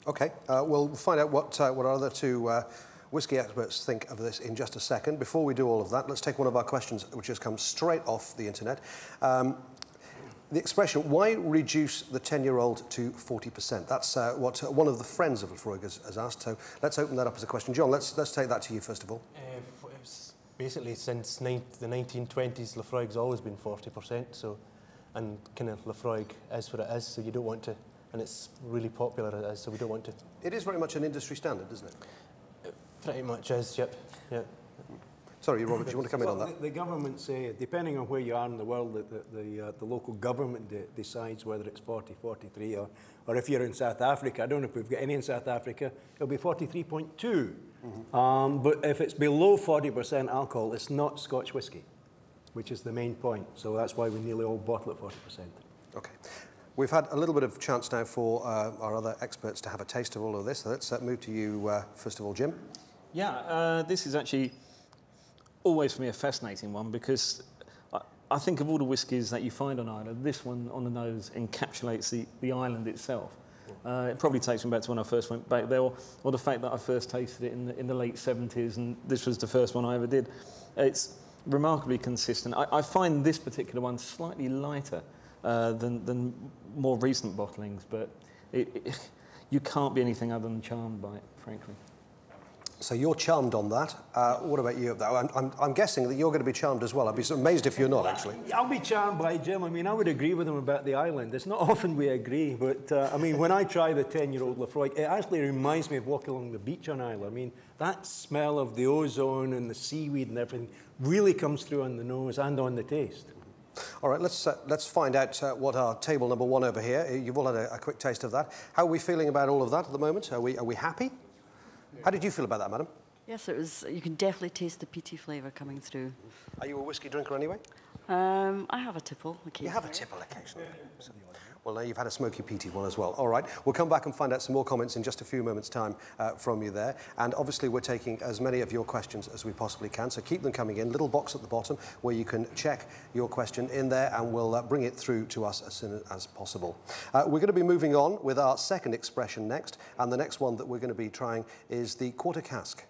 OK, we'll find out what our other two whisky experts think of this in just a second. Before we do all of that, let's take one of our questions, which has come straight off the internet. The expression, why reduce the 10-year-old to 40%? That's what one of the friends of Laphroaig has asked. So let's open that up as a question. John, let's take that to you first of all. Basically, since the 1920s, Laphroaig's always been 40%. So, and kind of Laphroaig is what it is. So you don't want to, and it's really popular as it is. So we don't want to. It is very much an industry standard, isn't it? It pretty much is. Yep. Yeah. Sorry, Robert, do you want to come in on that? The government say, depending on where you are in the world, the local government decides whether it's 40, 43, or if you're in South Africa, I don't know if we've got any in South Africa, it'll be 43.2. But if it's below 40% alcohol, it's not Scotch whisky, which is the main point. So that's why we nearly all bottle at 40%. OK. We've had a little bit of chance now for our other experts to have a taste of all of this. So let's move to you, first of all, Jim. Yeah, this is actually always for me a fascinating one, because I think of all the whiskies that you find on Ireland, this one on the nose encapsulates the island itself. It probably takes me back to when I first went back there, or the fact that I first tasted it in the late 70s, and this was the first one I ever did. It's remarkably consistent. I find this particular one slightly lighter than more recent bottlings, but you can't be anything other than charmed by it, frankly. So you're charmed on that. What about you? I'm guessing that you're going to be charmed as well. I'd be amazed if you're not, actually. I'll be charmed by Jim. I mean, I would agree with him about the island. It's not often we agree, but I mean, when I try the 10-year-old Laphroaig, it actually reminds me of walking along the beach on Islay. I mean, that smell of the ozone and the seaweed and everything really comes through on the nose and on the taste. All right, let's find out what our table number one over here. You've all had a quick taste of that. How are we feeling about all of that at the moment? Are we happy? How did you feel about that, madam? Yes, it was. You can definitely taste the peaty flavour coming through. Are you a whiskey drinker anyway? I have a tipple occasionally. You have a tipple occasionally. Well, now you've had a smoky peaty one as well. All right, we'll come back and find out some more comments in just a few moments' time from you there. And obviously, we're taking as many of your questions as we possibly can, so keep them coming in. Little box at the bottom where you can check your question in there, and we'll bring it through to us as soon as possible. We're going to be moving on with our second expression next, and the next one that we're going to be trying is the quarter cask.